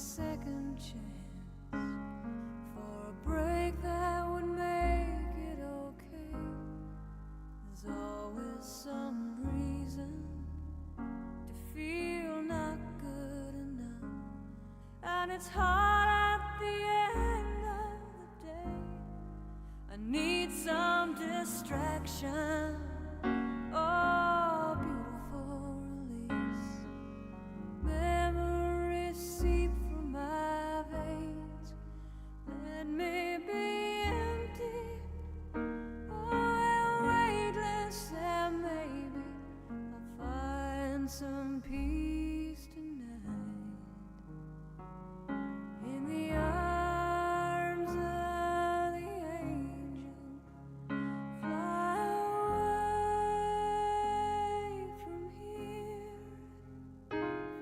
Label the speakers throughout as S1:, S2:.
S1: second chance for a break that would make it okay. There's always some reason to feel not good enough, and it's hard at the end of the day. I need some distraction, oh, beautiful release. Memories seep from my veins. Let me be empty, oh, and weightless, and maybe I'll find some peace tonight in the arms of the angel. Fly away from here,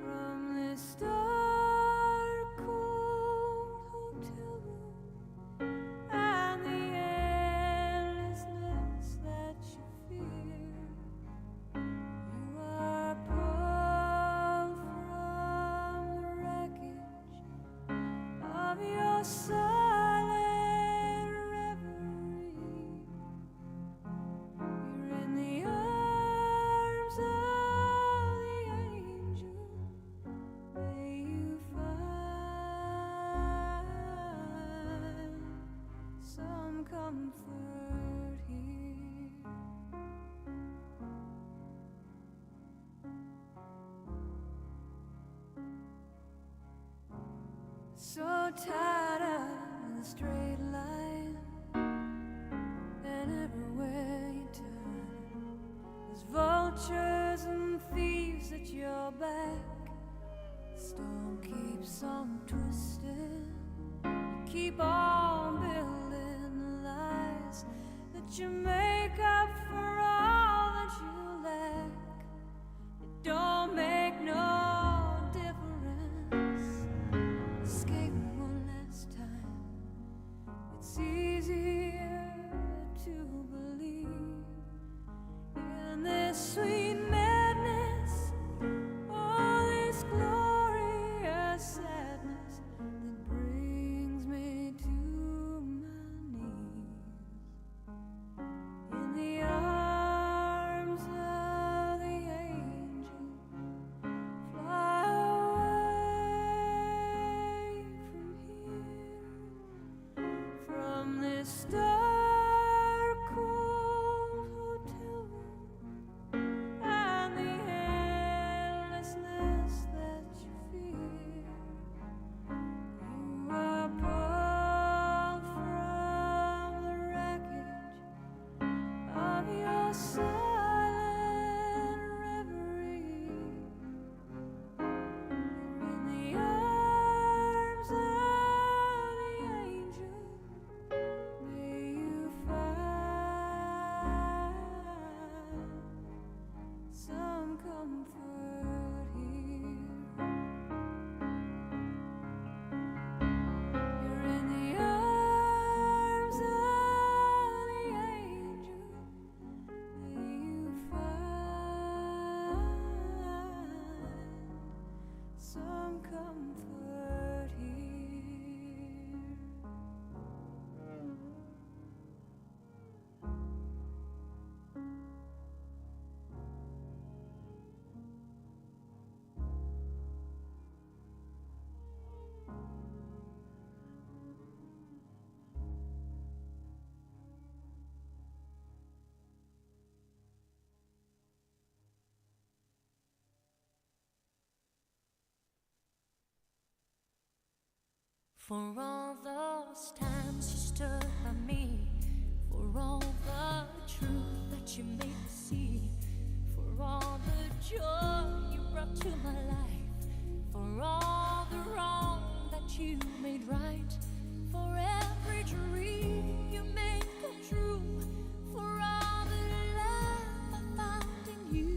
S1: from this dark, cold hotel room, and the endlessness that you fear. You are pulled from the wreckage of your silent reverie. You're in the arms of the angel. May you find some comfort here. So tired of the straight line, and everywhere you turn, there's vultures and thieves at your back. The storm keeps on twisting. You keep on building the lies that you make up for all that you lack. It don't make no difference. Escape one last time. It's easier to believe in this sweet madness, all this glorious sadness that brings me to my knees. In the arms of the angel, fly away from here, from this dark, cold hotel room, and the endlessness that you fear. You are pulled from the wreckage of your silent reverie. You're in the arms of the angel. May you find some comfort here. You're in the arms of the angel. May you find some comfort here.
S2: For all those times you stood by me, for all the truth that you made me see, for all the joy you brought to my life, for all the wrong that you made right, for every dream you made come true, for all the love I found in you,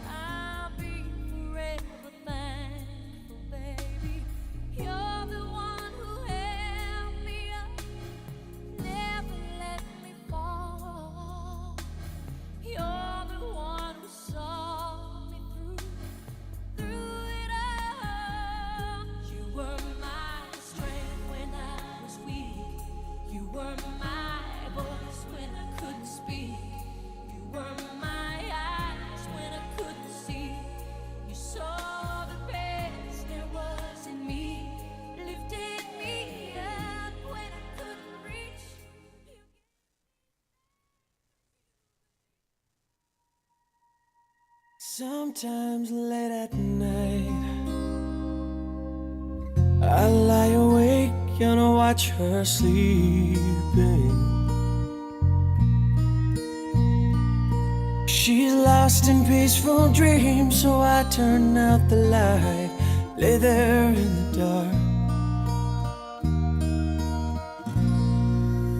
S2: I'll be forever thankful, baby. You're the one who held me up, never let me fall. You're the one who saw me through it all.
S1: Sometimes late at night I lie awake and watch her sleeping. She's lost in peaceful dreams, so I turn out the light, lay there in the dark.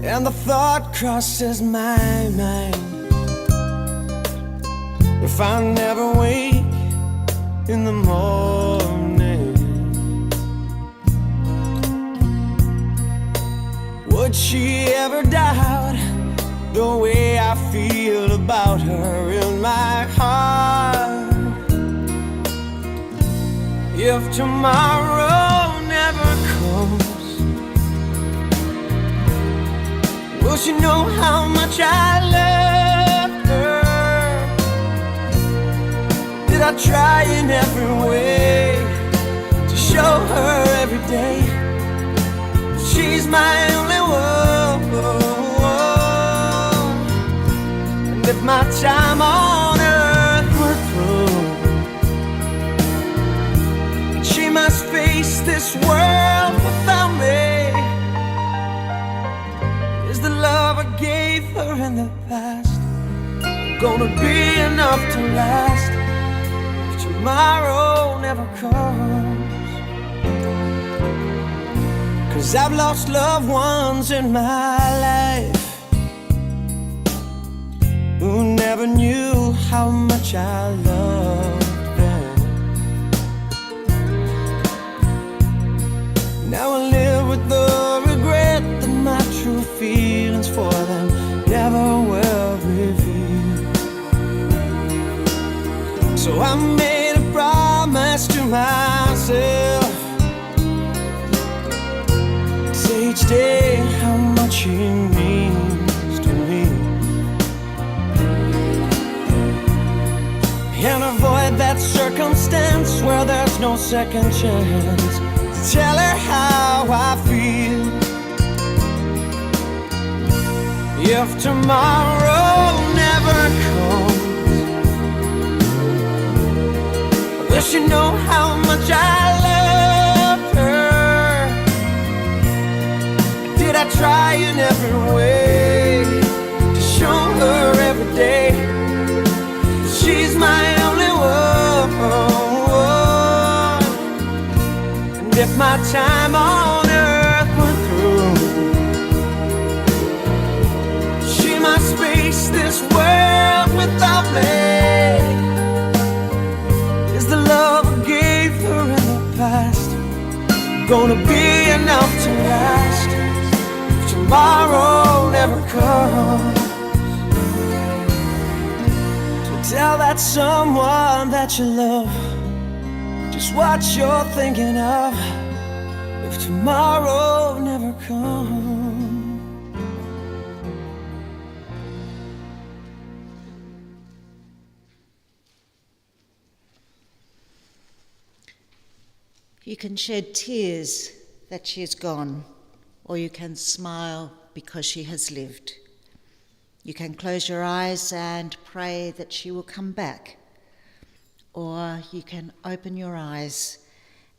S1: And the thought crosses my mind, if I never wake in the morning, would she ever doubt the way I feel about her in my heart? If tomorrow never comes, will she know how much I love her? Did I try in every way to show her every day she's my only one? And if my time on earth were through, she must face this world without me. Is the love I gave her in the past gonna be enough to last if tomorrow never comes? 'Cause I've lost loved ones in my life who never knew how much I loved them. Now I live with the regret that my true feelings for them never were revealed. So I made a promise to myself, say each day how much he means to me, and avoid that circumstance where there's no second chance. Tell her how I feel. If tomorrow never comes, will she know how much I love her? Did I try in every way to show her every day she's my only one? And if my time on earth were through, she must face this world without me. Is the love I gave her in the past gonna be enough to last if tomorrow never comes? Tell that someone that you love just what you're thinking of if tomorrow never comes.
S3: You can shed tears that she is gone, or you can smile because she has lived. You can close your eyes and pray that she will come back, or you can open your eyes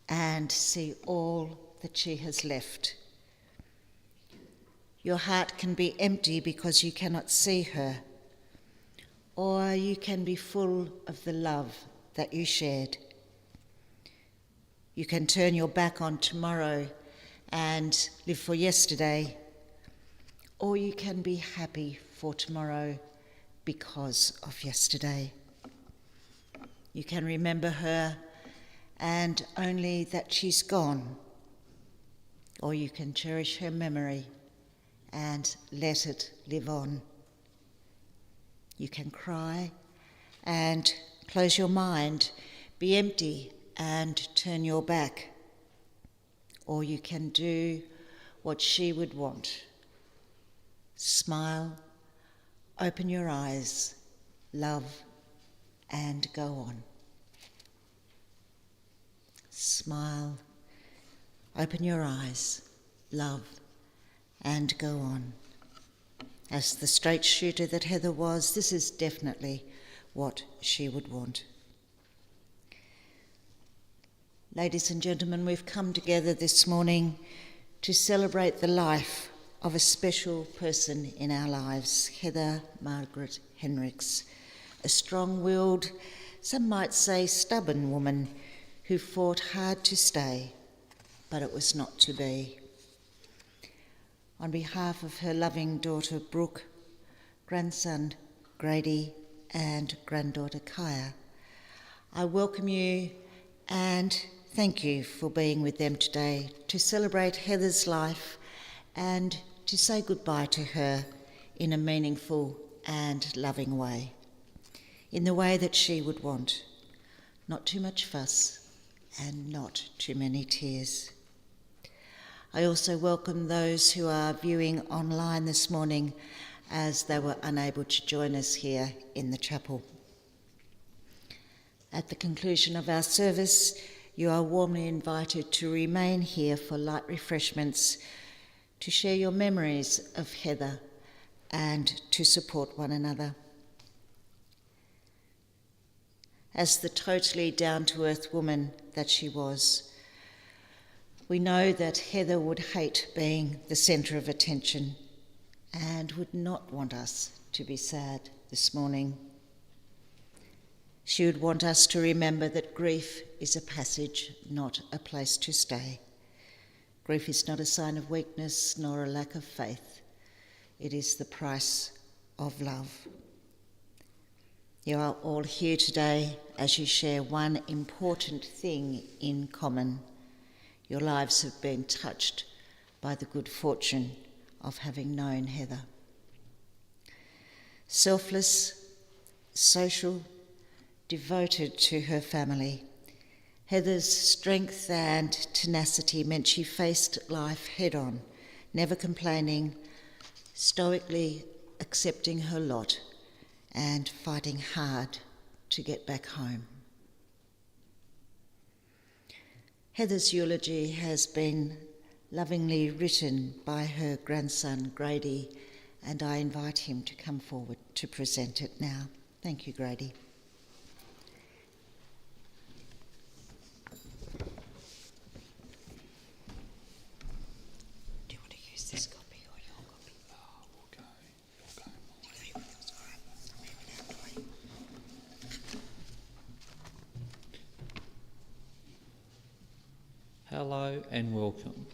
S3: and see all that she has left. Your heart can be empty because you cannot see her, or you can be full of the love that you shared. You can turn your back on tomorrow and live for yesterday, or you can be happy for tomorrow because of yesterday. You can remember her and only that she's gone, or you can cherish her memory and let it live on. You can cry and close your mind, be empty and turn your back, or you can do what she would want. Smile, open your eyes, love, and go on. Smile, open your eyes, love, and go on. As the straight shooter that Heather was, this is definitely what she would want. Ladies and gentlemen, we've come together this morning to celebrate the life of a special person in our lives, Heather Margaret Henricks, a strong-willed, some might say stubborn woman who fought hard to stay, but it was not to be. On behalf of her loving daughter Brooke, grandson Grady and granddaughter Kaya, I welcome you and thank you for being with them today to celebrate Heather's life and to say goodbye to her in a meaningful and loving way, in the way that she would want. Not too much fuss and not too many tears. I also welcome those who are viewing online this morning as they were unable to join us here in the chapel. At the conclusion of our service, you are warmly invited to remain here for light refreshments, to share your memories of Heather and to support one another. As the totally down-to-earth woman that she was, we know that Heather would hate being the centre of attention and would not want us to be sad this morning. She would want us to remember that grief is a passage, not a place to stay. Grief is not a sign of weakness nor a lack of faith. It is the price of love. You are all here today as you share one important thing in common. Your lives have been touched by the good fortune of having known Heather. Selfless, social, devoted to her family, Heather's strength and tenacity meant she faced life head-on, never complaining, stoically accepting her lot and fighting hard to get back home. Heather's eulogy has been lovingly written by her grandson Grady, and I invite him to come forward to present it now. Thank you, Grady.
S4: Hello and welcome.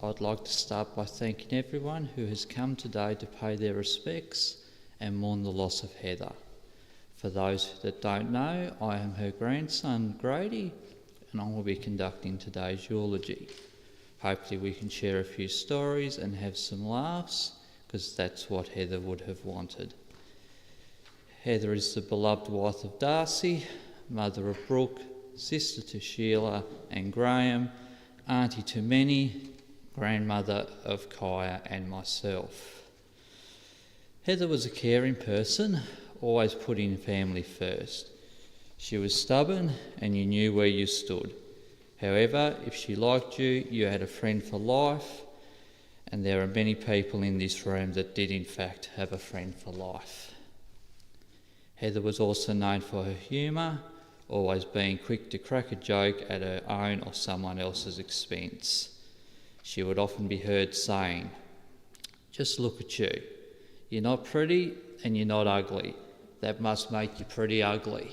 S4: I'd like to start by thanking everyone who has come today to pay their respects and mourn the loss of Heather. For those that don't know, I am her grandson Grady and I will be conducting today's eulogy. Hopefully we can share a few stories and have some laughs, because that's what Heather would have wanted. Heather is the beloved wife of Darcy, mother of Brooke, sister to Sheila and Graham, auntie to many, grandmother of Kaya and myself. Heather was a caring person, always putting family first. She was stubborn and you knew where you stood. However, if she liked you, you had a friend for life, and there are many people in this room that did in fact have a friend for life. Heather was also known for her humour, always being quick to crack a joke at her own or someone else's expense. She would often be heard saying, "Just look at you. You're not pretty and you're not ugly. That must make you pretty ugly."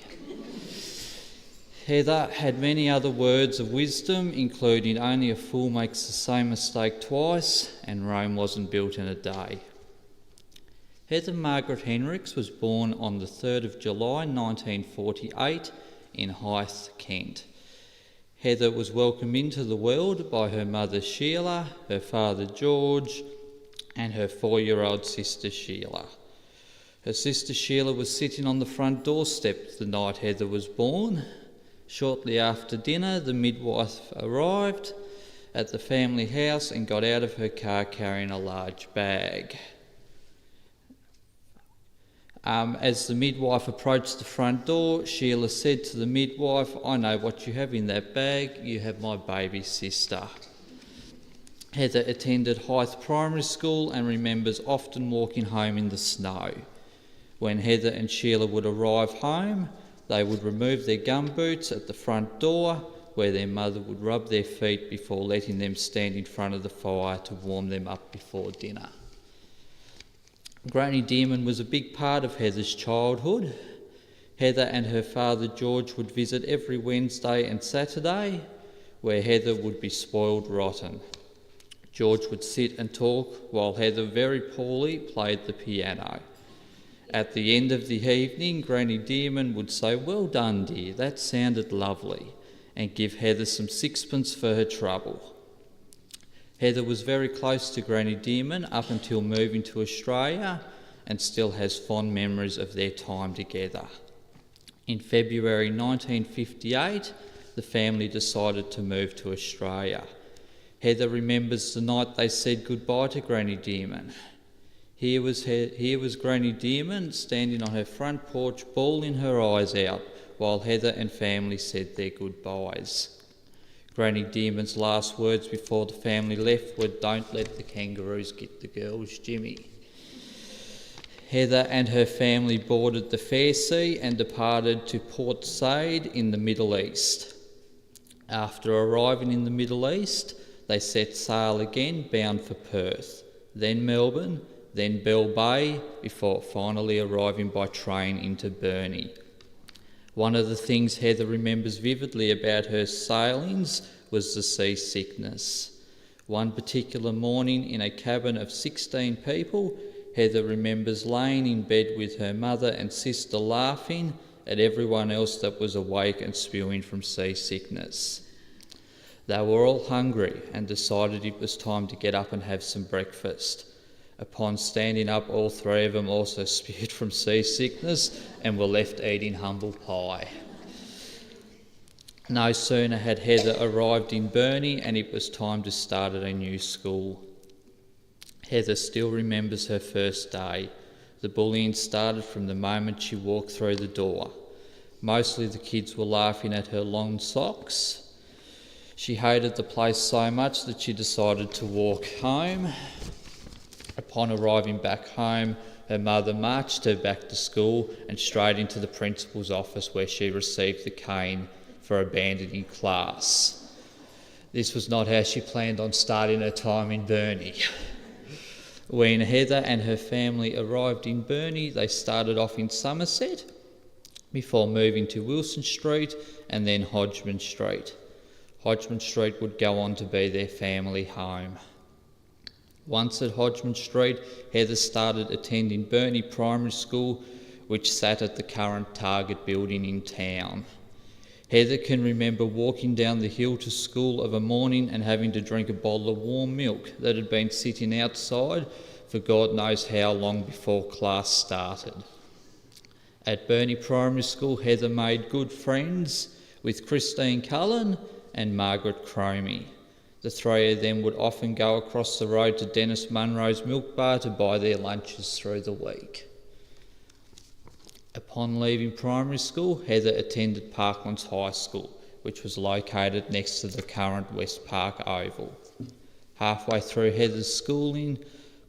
S4: Heather had many other words of wisdom, including only a fool makes the same mistake twice and Rome wasn't built in a day. Heather Margaret Henricks was born on the 3rd of July 1948 in Hythe, Kent. Heather was welcomed into the world by her mother Sheila, her father George, and her 4-year-old sister Sheila. Her sister Sheila was sitting on the front doorstep the night Heather was born. Shortly after dinner, the midwife arrived at the family house and got out of her car carrying a large bag. As the midwife approached the front door, Sheila said to the midwife, "I know what you have in that bag. You have my baby sister." Heather attended Hythe Primary School and remembers often walking home in the snow. When Heather and Sheila would arrive home, they would remove their gumboots at the front door, where their mother would rub their feet before letting them stand in front of the fire to warm them up before dinner. Granny Dearman was a big part of Heather's childhood. Heather and her father George would visit every Wednesday and Saturday, where Heather would be spoiled rotten. George would sit and talk while Heather, very poorly, played the piano. At the end of the evening, Granny Dearman would say, "Well done, dear, that sounded lovely," and give Heather some sixpence for her trouble. Heather was very close to Granny Dearman up until moving to Australia, and still has fond memories of their time together. In February 1958, the family decided to move to Australia. Heather remembers the night they said goodbye to Granny Dearman. Here was Granny Dearman standing on her front porch, bawling her eyes out, while Heather and family said their goodbyes. Granny Dearman's last words before the family left were, "Don't let the kangaroos get the girls, Jimmy." Heather and her family boarded the Fair Sea and departed to Port Said in the Middle East. After arriving in the Middle East, they set sail again, bound for Perth, then Melbourne, then Bell Bay, before finally arriving by train into Burnie. One of the things Heather remembers vividly about her sailings was the seasickness. One particular morning in a cabin of 16 people, Heather remembers laying in bed with her mother and sister laughing at everyone else that was awake and spewing from seasickness. They were all hungry and decided it was time to get up and have some breakfast. Upon standing up, all three of them also spewed from seasickness and were left eating humble pie. No sooner had Heather arrived in Burnie and it was time to start at a new school. Heather still remembers her first day. The bullying started from the moment she walked through the door. Mostly the kids were laughing at her long socks. She hated the place so much that she decided to walk home. Upon arriving back home, her mother marched her back to school and straight into the principal's office, where she received the cane for abandoning class. This was not how she planned on starting her time in Burnie. When Heather and her family arrived in Burnie, they started off in Somerset before moving to Wilson Street and then Hodgman Street. Hodgman Street would go on to be their family home. Once at Hodgman Street, Heather started attending Burnie Primary School, which sat at the current Target building in town. Heather can remember walking down the hill to school of a morning and having to drink a bottle of warm milk that had been sitting outside for God knows how long before class started. At Burnie Primary School, Heather made good friends with Christine Cullen and Margaret Cromie. The three of them would often go across the road to Dennis Munro's milk bar to buy their lunches through the week. Upon leaving primary school, Heather attended Parklands High School, which was located next to the current West Park Oval. Halfway through Heather's schooling,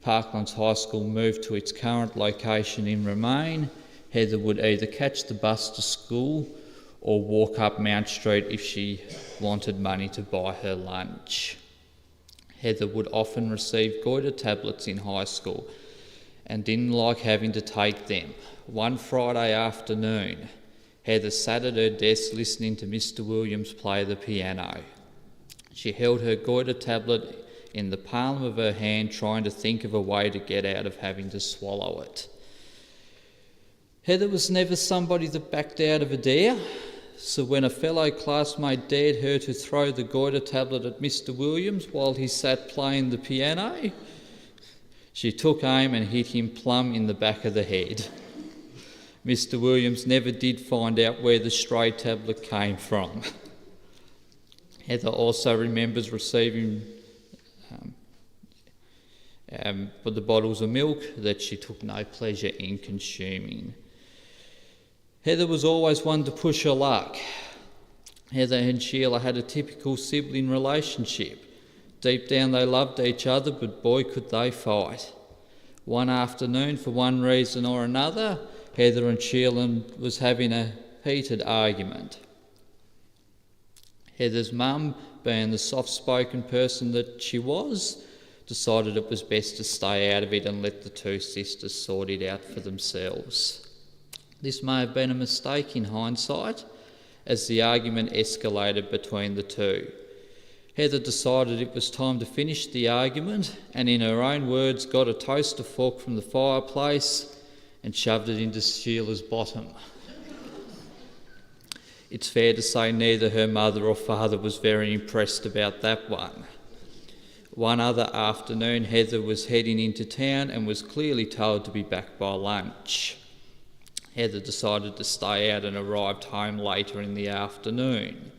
S4: Parklands High School moved to its current location in Remain. Heather would either catch the bus to school or walk up Mount Street if she wanted money to buy her lunch. Heather would often receive goiter tablets in high school and didn't like having to take them. One Friday afternoon, Heather sat at her desk listening to Mr. Williams play the piano. She held her goiter tablet in the palm of her hand, trying to think of a way to get out of having to swallow it. Heather was never somebody that backed out of a dare, so when a fellow classmate dared her to throw the goiter tablet at Mr. Williams while he sat playing the piano, she took aim and hit him plumb in the back of the head. Mr. Williams never did find out where the stray tablet came from. Heather also remembers receiving the bottles of milk that she took no pleasure in consuming. Heather was always one to push her luck. Heather and Sheila had a typical sibling relationship. Deep down they loved each other, but boy could they fight. One afternoon, for one reason or another, Heather and Sheila was having a heated argument. Heather's mum, being the soft-spoken person that she was, decided it was best to stay out of it and let the two sisters sort it out for themselves. This may have been a mistake in hindsight, as the argument escalated between the two. Heather decided it was time to finish the argument and, in her own words, got a toaster fork from the fireplace and shoved it into Sheila's bottom. It's fair to say neither her mother or father was very impressed about that one. One other afternoon, Heather was heading into town and was clearly told to be back by lunch. Heather decided to stay out and arrived home later in the afternoon.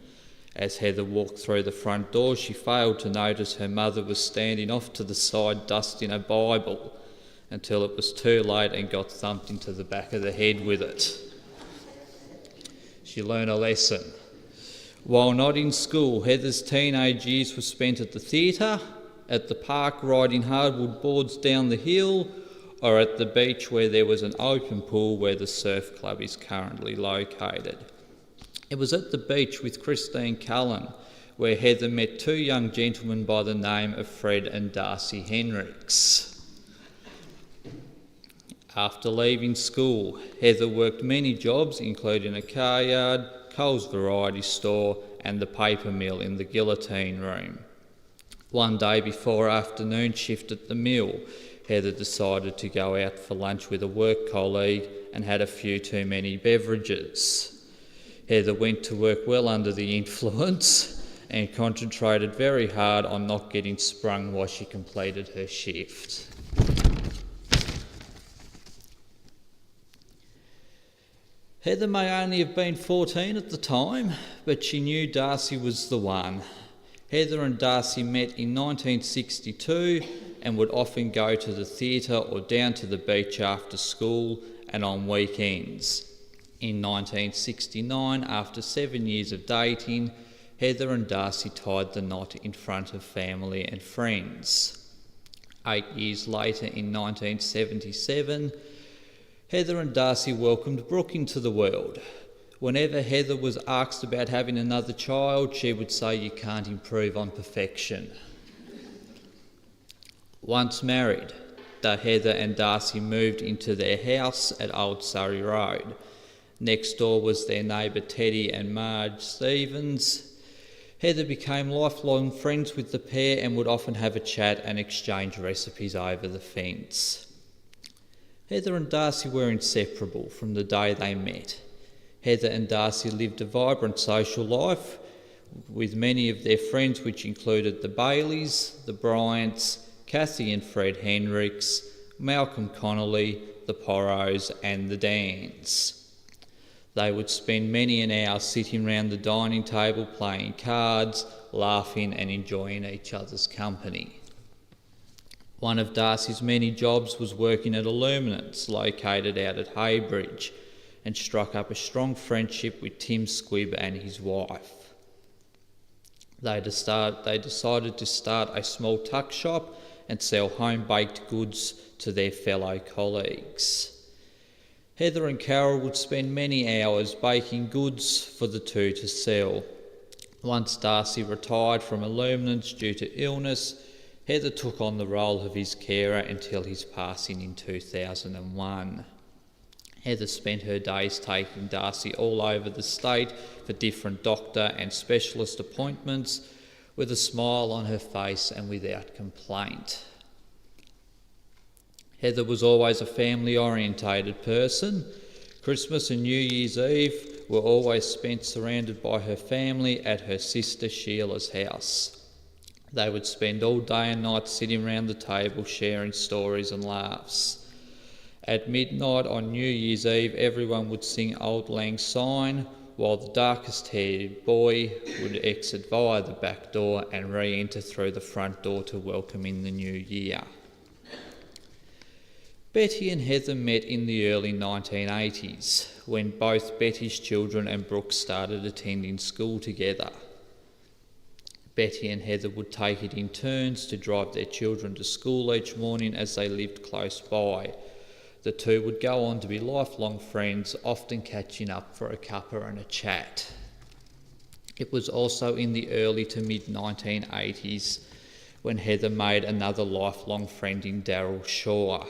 S4: As Heather walked through the front door, she failed to notice her mother was standing off to the side dusting a Bible until it was too late and got thumped into the back of the head with it. She learned a lesson. While not in school, Heather's teenage years were spent at the theatre, at the park riding hardwood boards down the hill, or at the beach where there was an open pool where the surf club is currently located. It was at the beach with Christine Cullen where Heather met two young gentlemen by the name of Fred and Darcy Henricks. After leaving school, Heather worked many jobs, including a car yard, Coles variety store and the paper mill in the guillotine room. One day before afternoon shift at the mill, Heather decided to go out for lunch with a work colleague and had a few too many beverages. Heather went to work well under the influence and concentrated very hard on not getting sprung while she completed her shift. Heather may only have been 14 at the time, but she knew Darcy was the one. Heather and Darcy met in 1962 and would often go to the theatre or down to the beach after school and on weekends. In 1969, after 7 years of dating, Heather and Darcy tied the knot in front of family and friends. 8 years later, in 1977, Heather and Darcy welcomed Brooke into the world. Whenever Heather was asked about having another child, she would say, "You can't improve on perfection." Once married, Heather and Darcy moved into their house at Old Surrey Road. Next door was their neighbour Teddy and Marge Stevens. Heather became lifelong friends with the pair and would often have a chat and exchange recipes over the fence. Heather and Darcy were inseparable from the day they met. Heather and Darcy lived a vibrant social life with many of their friends, which included the Baileys, the Bryants, Kathy and Fred Henricks, Malcolm Connolly, the Porros and the Dans. They would spend many an hour sitting round the dining table playing cards, laughing and enjoying each other's company. One of Darcy's many jobs was working at Illuminance, located out at Haybridge, and struck up a strong friendship with Tim Squibb and his wife. They decided to start a small tuck shop and sell home-baked goods to their fellow colleagues. Heather and Carol would spend many hours baking goods for the two to sell. Once Darcy retired from Illuminance due to illness, Heather took on the role of his carer until his passing in 2001. Heather spent her days taking Darcy all over the state for different doctor and specialist appointments, with a smile on her face and without complaint. Heather was always a family-orientated person. Christmas and New Year's Eve were always spent surrounded by her family at her sister Sheila's house. They would spend all day and night sitting round the table sharing stories and laughs. At midnight on New Year's Eve, everyone would sing Auld Lang Syne, while the darkest-haired boy would exit via the back door and re-enter through the front door to welcome in the new year. Betty and Heather met in the early 1980s, when both Betty's children and Brooke started attending school together. Betty and Heather would take it in turns to drive their children to school each morning as they lived close by. The two would go on to be lifelong friends, often catching up for a cuppa and a chat. It was also in the early to mid-1980s when Heather made another lifelong friend in Daryl Shaw.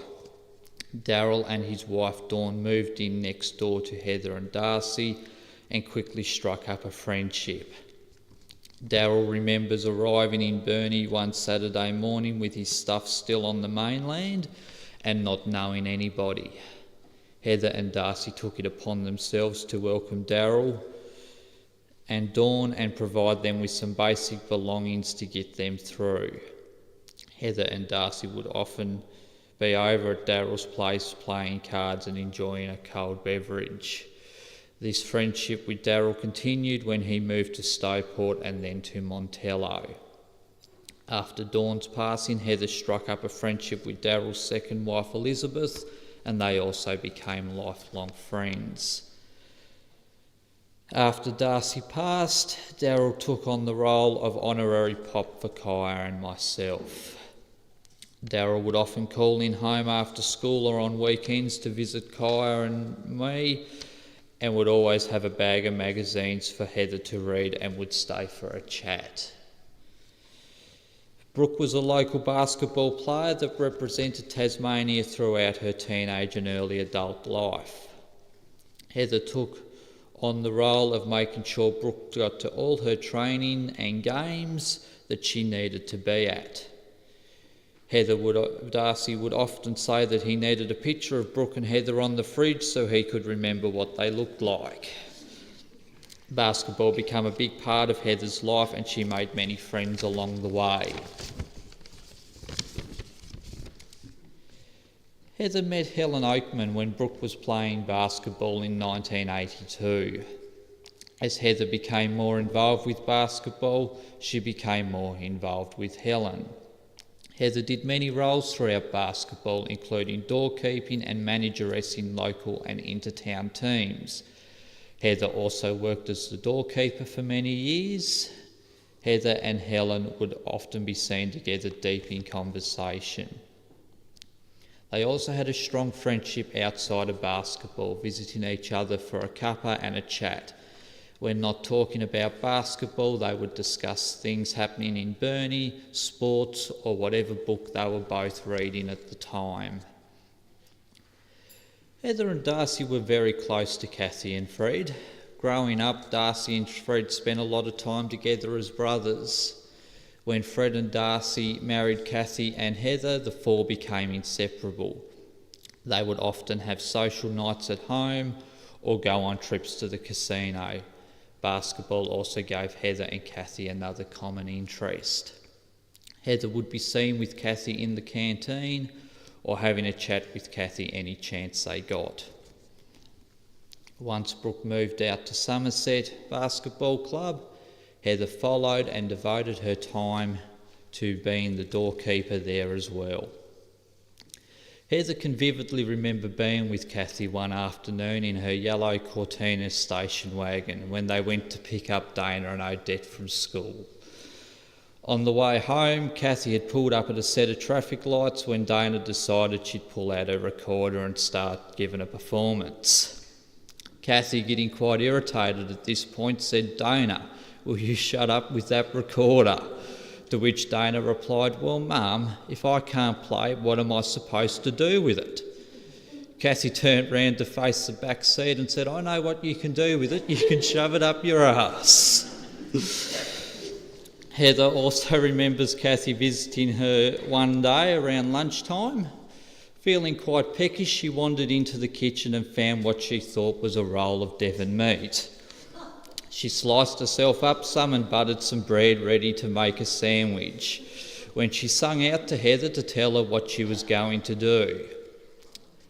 S4: Daryl and his wife Dawn moved in next door to Heather and Darcy and quickly struck up a friendship. Daryl remembers arriving in Burnie one Saturday morning with his stuff still on the mainland and not knowing anybody. Heather and Darcy took it upon themselves to welcome Daryl and Dawn and provide them with some basic belongings to get them through. Heather and Darcy would often be over at Daryl's place playing cards and enjoying a cold beverage. This friendship with Daryl continued when he moved to Stowport and then to Montello. After Dawn's passing, Heather struck up a friendship with Daryl's second wife Elizabeth, and they also became lifelong friends. After Darcy passed, Daryl took on the role of honorary pop for Kaya and myself. Daryl would often call in home after school or on weekends to visit Kaya and me, and would always have a bag of magazines for Heather to read and would stay for a chat. Brooke was a local basketball player that represented Tasmania throughout her teenage and early adult life. Heather took on the role of making sure Brooke got to all her training and games that she needed to be at. Darcy would often say that he needed a picture of Brooke and Heather on the fridge so he could remember what they looked like. Basketball became a big part of Heather's life and she made many friends along the way. Heather met Helen Oakman when Brooke was playing basketball in 1982. As Heather became more involved with basketball, she became more involved with Helen. Heather did many roles throughout basketball, including doorkeeping and manageress in local and inter-town teams. Heather also worked as the doorkeeper for many years. Heather and Helen would often be seen together deep in conversation. They also had a strong friendship outside of basketball, visiting each other for a cuppa and a chat. When not talking about basketball, they would discuss things happening in Burnie, sports, or whatever book they were both reading at the time. Heather and Darcy were very close to Kathy and Fred. Growing up, Darcy and Fred spent a lot of time together as brothers. When Fred and Darcy married Kathy and Heather, the four became inseparable. They would often have social nights at home or go on trips to the casino. Basketball also gave Heather and Kathy another common interest. Heather would be seen with Kathy in the canteen or having a chat with Kathy any chance they got. Once Brooke moved out to Somerset Basketball Club, Heather followed and devoted her time to being the doorkeeper there as well. Heather can vividly remember being with Kathy one afternoon in her yellow Cortina station wagon when they went to pick up Dana and Odette from school. On the way home, Kathy had pulled up at a set of traffic lights when Dana decided she'd pull out her recorder and start giving a performance. Kathy, getting quite irritated at this point, said, "Dana, will you shut up with that recorder?" To which Dana replied, "Well, Mum, if I can't play, what am I supposed to do with it?" Kathy turned round to face the back seat and said, "I know what you can do with it. You can shove it up your arse." Heather also remembers Kathy visiting her one day around lunchtime. Feeling quite peckish, she wandered into the kitchen and found what she thought was a roll of Devon meat. She sliced herself up some and buttered some bread ready to make a sandwich when she sung out to Heather to tell her what she was going to do.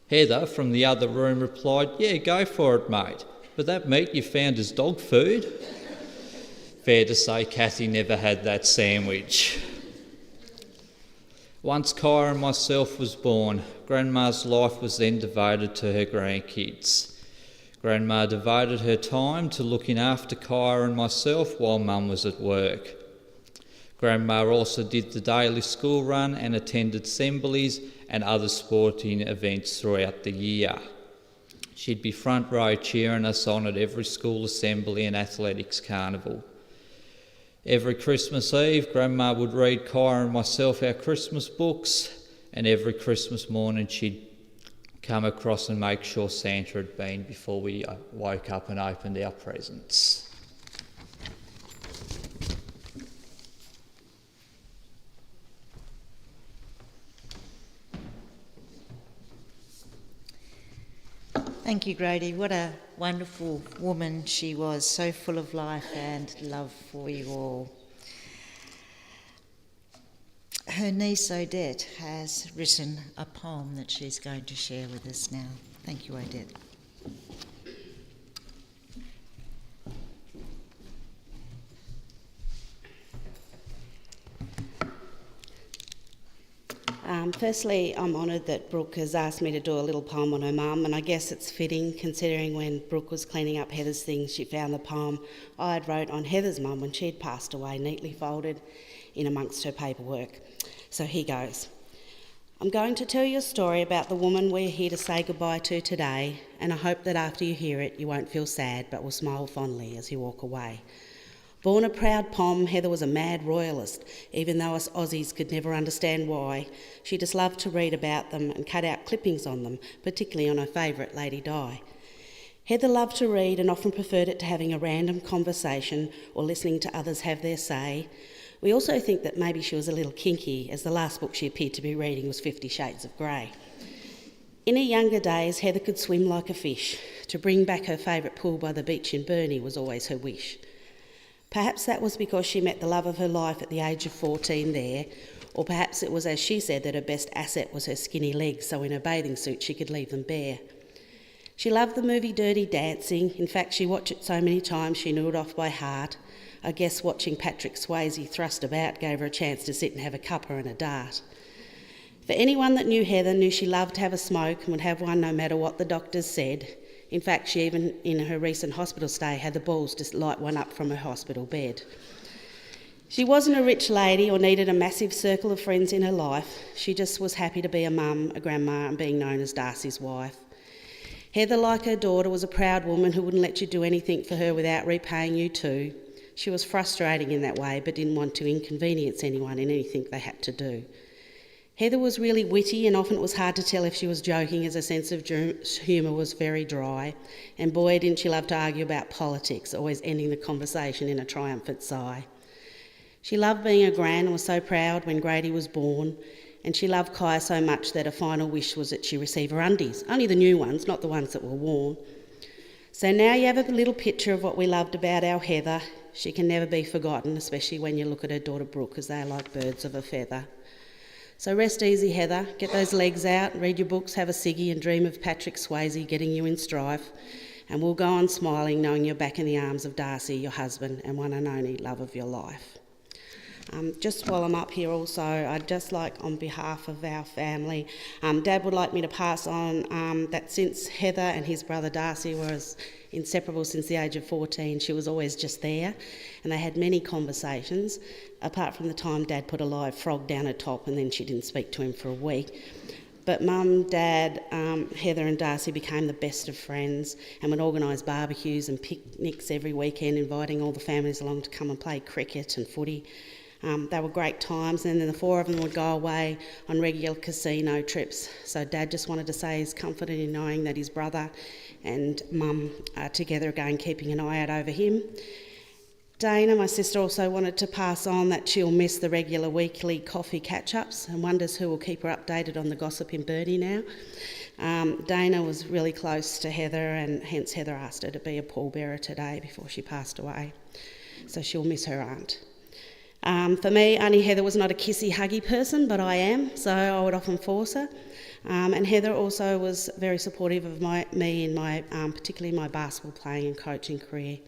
S4: Heather from the other room replied, "Yeah, go for it, mate, but that meat you found is dog food." Fair to say Kathy never had that sandwich. Once Kaya and myself was born, Grandma's life was then devoted to her grandkids. Grandma devoted her time to looking after Kaya and myself while Mum was at work. Grandma also did the daily school run and attended assemblies and other sporting events throughout the year. She'd be front row cheering us on at every school assembly and athletics carnival. Every Christmas Eve, Grandma would read Kyra and myself our Christmas books, and every Christmas morning she'd come across and make sure Santa had been before we woke up and opened our presents.
S3: Thank you, Grady. What a wonderful woman she was, so full of life and love for you all. Her niece Odette has written a poem that she's going to share with us now. Thank you, Odette.
S5: Firstly, I'm honoured that Brooke has asked me to do a little poem on her mum, and I guess it's fitting considering when Brooke was cleaning up Heather's things, she found the poem I had wrote on Heather's mum when she'd passed away, neatly folded in amongst her paperwork. So here goes. I'm going to tell you a story about the woman we're here to say goodbye to today, and I hope that after you hear it, you won't feel sad but will smile fondly as you walk away. Born a proud Pom, Heather was a mad royalist, even though us Aussies could never understand why. She just loved to read about them and cut out clippings on them, particularly on her favourite Lady Di. Heather loved to read and often preferred it to having a random conversation or listening to others have their say. We also think that maybe she was a little kinky, as the last book she appeared to be reading was 50 Shades of Grey. In her younger days, Heather could swim like a fish. To bring back her favourite pool by the beach in Burnie was always her wish. Perhaps that was because she met the love of her life at the age of 14 there, or perhaps it was, as she said, that her best asset was her skinny legs, so in her bathing suit she could leave them bare. She loved the movie Dirty Dancing. In fact, she watched it so many times she knew it off by heart. I guess watching Patrick Swayze thrust about gave her a chance to sit and have a cuppa and a dart. For anyone that knew Heather knew she loved to have a smoke and would have one no matter what the doctors said. In fact, she even, in her recent hospital stay, had the balls to light one up from her hospital bed. She wasn't a rich lady or needed a massive circle of friends in her life. She just was happy to be a mum, a grandma, and being known as Darcy's wife. Heather, like her daughter, was a proud woman who wouldn't let you do anything for her without repaying you too. She was frustrating in that way, but didn't want to inconvenience anyone in anything they had to do. Heather was really witty, and often it was hard to tell if she was joking, as her sense of humour was very dry. And boy, didn't she love to argue about politics, always ending the conversation in a triumphant sigh. She loved being a gran and was so proud when Grady was born, and she loved Kaya so much that her final wish was that she receive her undies, only the new ones, not the ones that were worn. So now you have a little picture of what we loved about our Heather. She can never be forgotten, especially when you look at her daughter Brooke, as they are like birds of a feather. So rest easy, Heather. Get those legs out, read your books, have a ciggy and dream of Patrick Swayze getting you in strife. And we'll go on smiling, knowing you're back in the arms of Darcy, your husband, and one and only love of your life. Just while I'm up here also, I'd just like, on behalf of our family, Dad would like me to pass on that since Heather and his brother Darcy was inseparable since the age of 14, she was always just there, and they had many conversations, apart from the time Dad put a live frog down her top and then she didn't speak to him for a week. But Mum, Dad, Heather and Darcy became the best of friends and would organise barbecues and picnics every weekend, inviting all the families along to come and play cricket and footy. They were great times, and then the four of them would go away on regular casino trips. So Dad just wanted to say he's comforted in knowing that his brother and Mum are together again, keeping an eye out over him. Dana, my sister, also wanted to pass on that she'll miss the regular weekly coffee catch-ups and wonders who will keep her updated on the gossip in Burnie now. Dana was really close to Heather, and hence Heather asked her to be a pallbearer today before she passed away. So she'll miss her aunt. For me, Auntie Heather was not a kissy, huggy person, but I am, so I would often force her. And Heather also was very supportive of me in my, particularly my basketball playing and coaching career.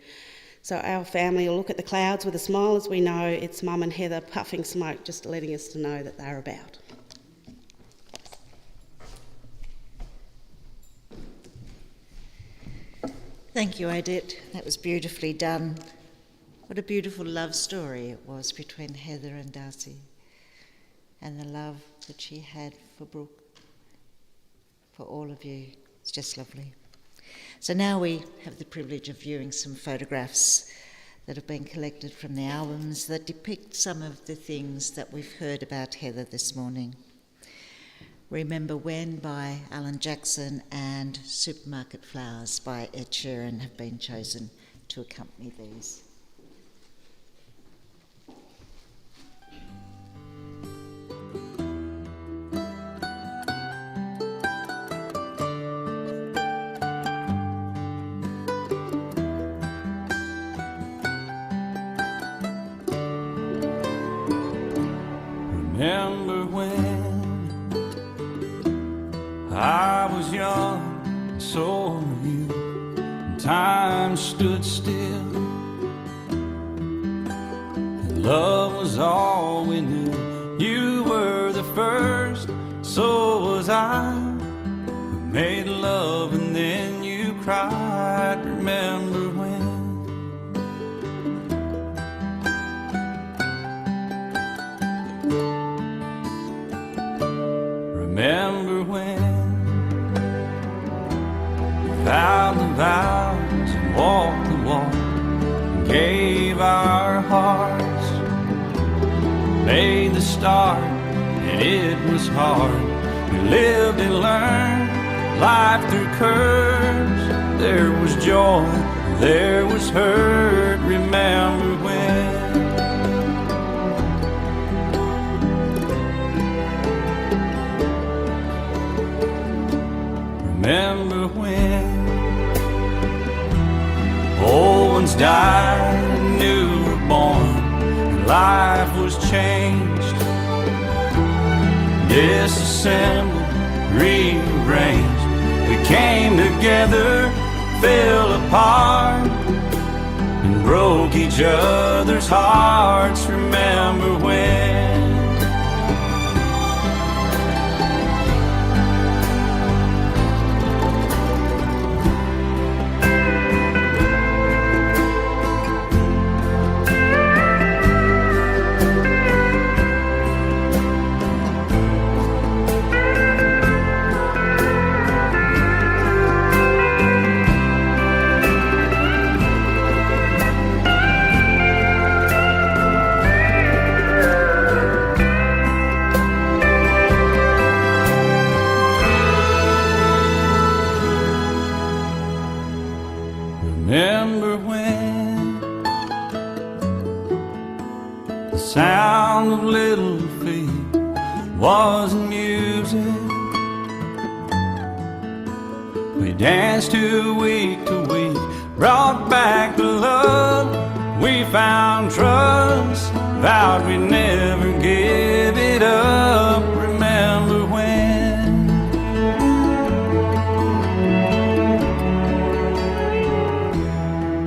S5: So our family will look at the clouds with a smile as we know it's Mum and Heather puffing smoke, just letting us to know that they're about.
S3: Thank you, Odette. That was beautifully done. What a beautiful love story it was between Heather and Darcy, and the love that she had for Brooke, for all of you. It's just lovely. So now we have the privilege of viewing some photographs that have been collected from the albums that depict some of the things that we've heard about Heather this morning. Remember When by Alan Jackson and Supermarket Flowers by Ed Sheeran have been chosen to accompany these.
S1: Remember when I was young, and so were you, and time stood still, and love was all we knew. You were the first, so was I, who made love and then you cried. Remember when Remember when we vowed the vows and walked the walk and gave our hearts, made the start, and it was hard. We lived and learned life through curves. There was joy, there was hurt. Remember when Remember when old ones died and new were born, and life was changed, disassembled, rearranged. We came together, fell apart, and broke each other's hearts. Remember when Remember when the sound of little feet wasn't music. We danced to week, brought back the love. We found trust, vowed we'd never give it up. Remember when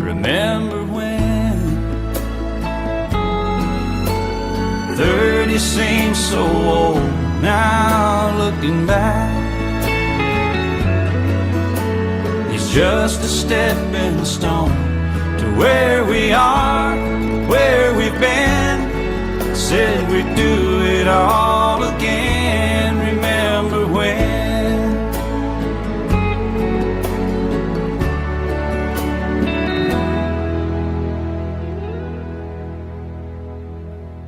S1: Remember when 30 seems so old now, looking back. It's just a stepping stone to where we are, where we've been. Said we'd do it all again. Remember when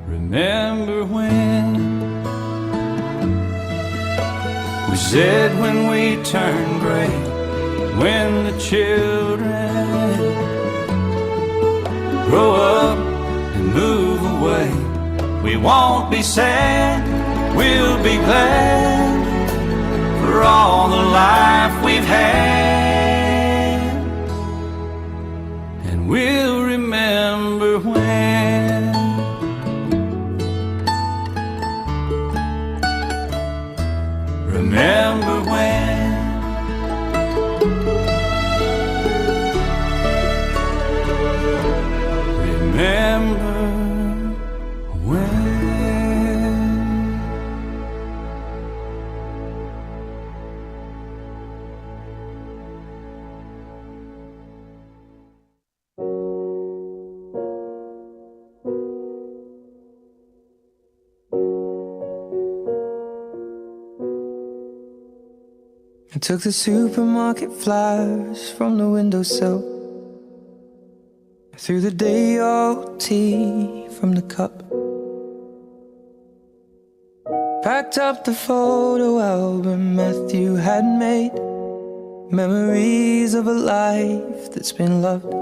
S1: Remember when we said when we turn gray, when the children grow up and move away, we won't be sad, we'll be glad for all the life we've had, and we'll remember when Remember when Remember when
S6: I took the supermarket flowers from the windowsill. threw the day-old tea from the cup, packed up the photo album Matthew had made, memories of a life that's been loved.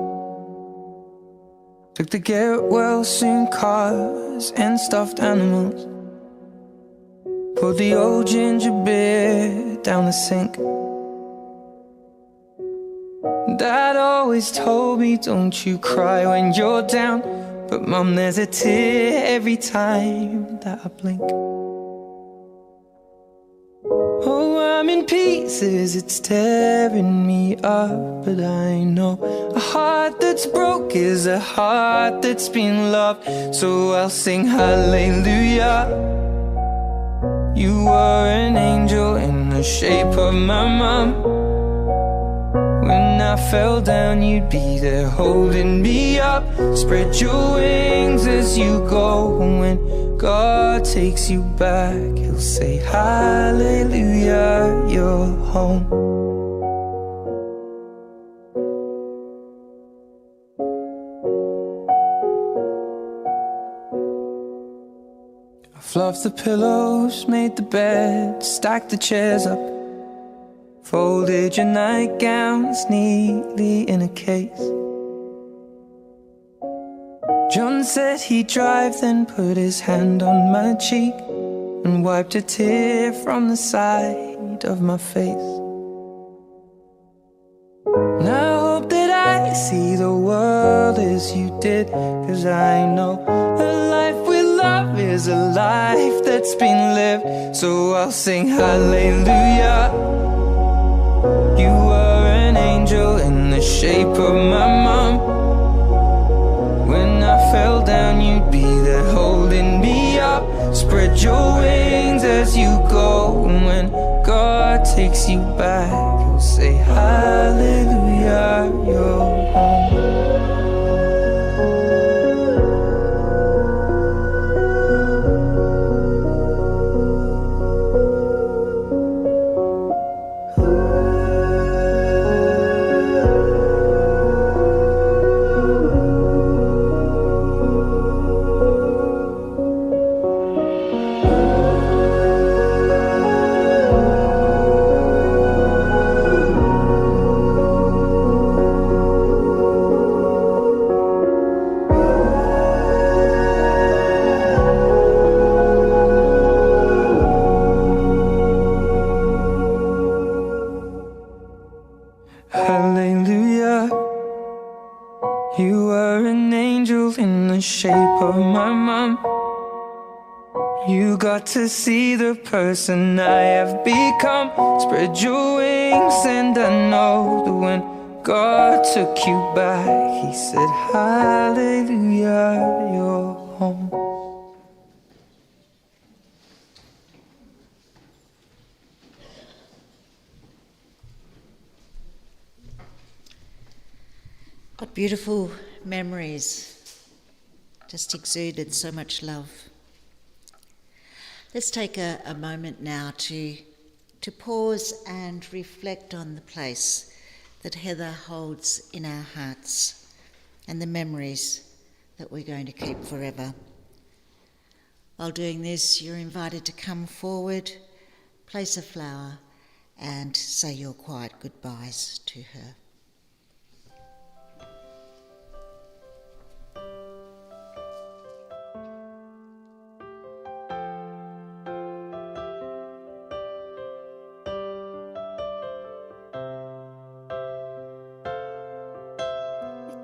S6: Took the get-well-soon cars and stuffed animals, poured the old ginger beer down the sink. Dad always told me, don't you cry when you're down, but Mum, there's a tear every time that I blink. Oh, I'm in pieces, it's tearing me up, but I know a heart that's broke is a heart that's been loved. So I'll sing hallelujah. You were an angel in the shape of my mum. When I fell down, you'd be there holding me up. Spread your wings as you go. And when God takes you back, He'll say, hallelujah, you're home. I fluffed the pillows, made the bed, stacked the chairs up, folded your nightgowns neatly in a case. John said he'd drive, then put his hand on my cheek and wiped a tear from the side of my face. And I hope that I see the world as you did, 'cause I know a life with love is a life that's been lived. So I'll sing hallelujah. You were an angel in the shape of my mum. When I fell down, you'd be there holding me up. Spread your wings as you go. And when God takes you back, He'll say, hallelujah, you're home. Hallelujah. You were an angel in the shape of my mum. You got to see the person I have become. Spread your wings, and I know that when God took you back, He said, hallelujah, you're home.
S3: What beautiful memories. Just exuded so much love. Let's take a moment now to pause and reflect on the place that Heather holds in our hearts and the memories that we're going to keep forever. While doing this, you're invited to come forward, place a flower, and say your quiet goodbyes to her.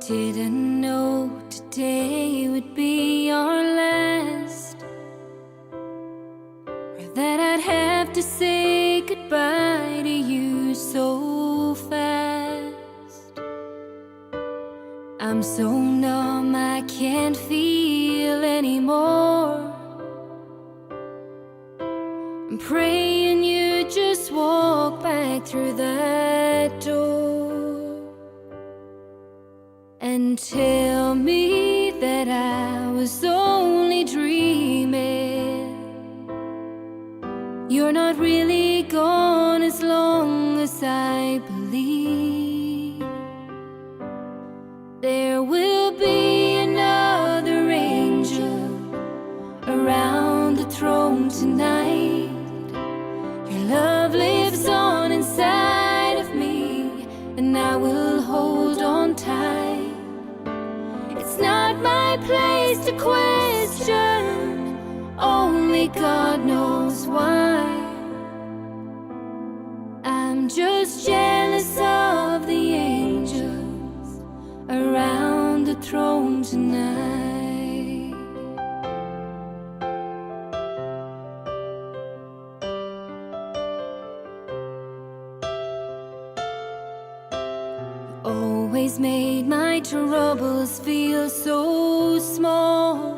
S2: Didn't know today would be our last, or that I'd have to say goodbye to you so fast. I'm so numb I can't feel anymore. I'm praying you just walk back through that door and tell me that I was only dreaming. You're not really gone as long as I believe. There will be my place to question, only God knows why. I'm just jealous of the angels around the throne tonight. Always made my troubles feel so small,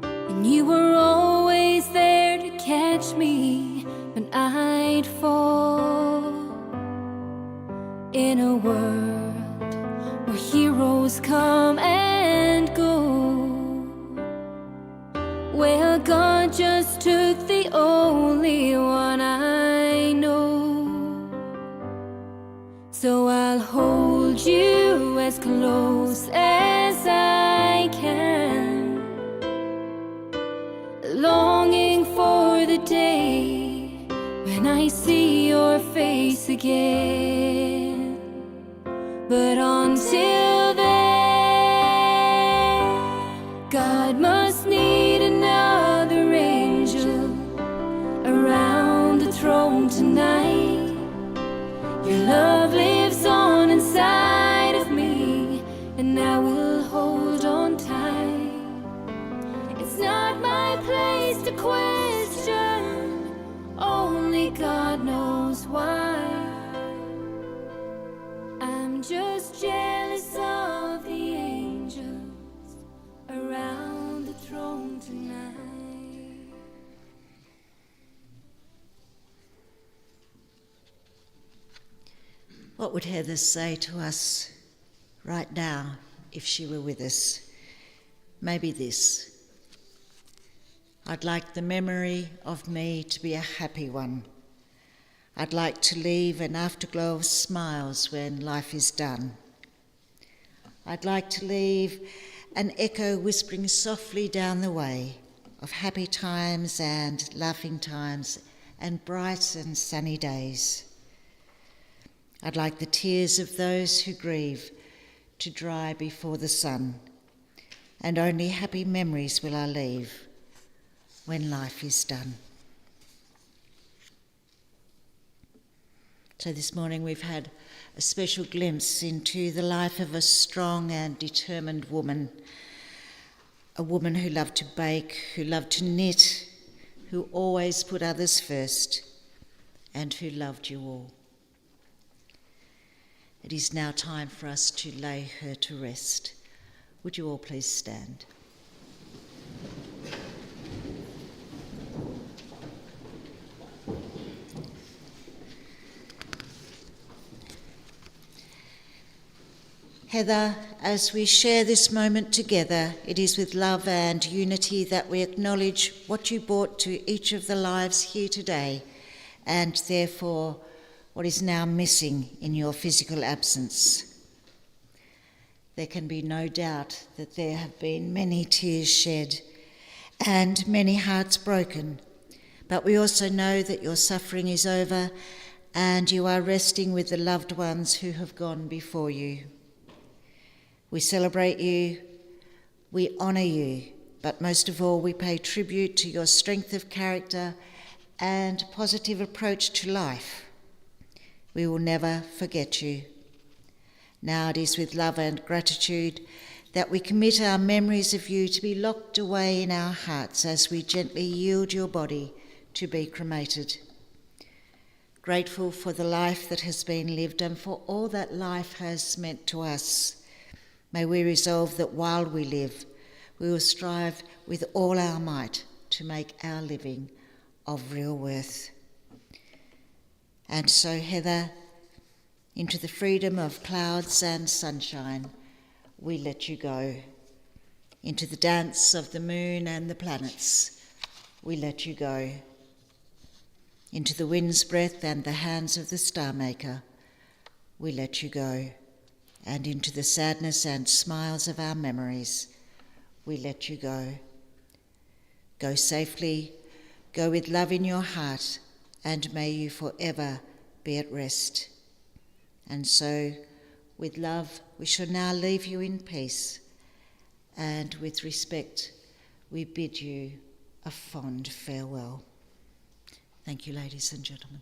S2: and you were always there to catch me when I'd fall. In a world where heroes come and go, well, God just took the only one I know. So I'll hold you as close as I can, longing for the day when I see your face again. But until then, God must need another angel around the throne tonight. Your love lives on inside of me, and I will hold on tight. It's not my place to question, only God knows why. I'm just jealous of the angels around the throne tonight.
S3: What would Heather say to us right now if she were with us? Maybe this: I'd like the memory of me to be a happy one. I'd like to leave an afterglow of smiles when life is done. I'd like to leave an echo whispering softly down the way of happy times and laughing times and bright and sunny days. I'd like the tears of those who grieve to dry before the sun, and only happy memories will I leave when life is done. So this morning we've had a special glimpse into the life of a strong and determined woman, a woman who loved to bake, who loved to knit, who always put others first, and who loved you all. It is now time for us to lay her to rest. Would you all please stand? Heather, as we share this moment together, it is with love and unity that we acknowledge what you brought to each of the lives here today, and therefore what is now missing in your physical absence. There can be no doubt that there have been many tears shed and many hearts broken, but we also know that your suffering is over and you are resting with the loved ones who have gone before you. We celebrate you, we honour you, but most of all we pay tribute to your strength of character and positive approach to life. We will never forget you. Now it is with love and gratitude that we commit our memories of you to be locked away in our hearts as we gently yield your body to be cremated. Grateful for the life that has been lived and for all that life has meant to us, may we resolve that while we live, we will strive with all our might to make our living of real worth. And so, Heather, into the freedom of clouds and sunshine, we let you go. Into the dance of the moon and the planets, we let you go. Into the wind's breath and the hands of the star maker, we let you go. And into the sadness and smiles of our memories, we let you go. Go safely, go with love in your heart, and may you forever be at rest. And so, with love, we shall now leave you in peace, and with respect, we bid you a fond farewell. Thank you, ladies and gentlemen.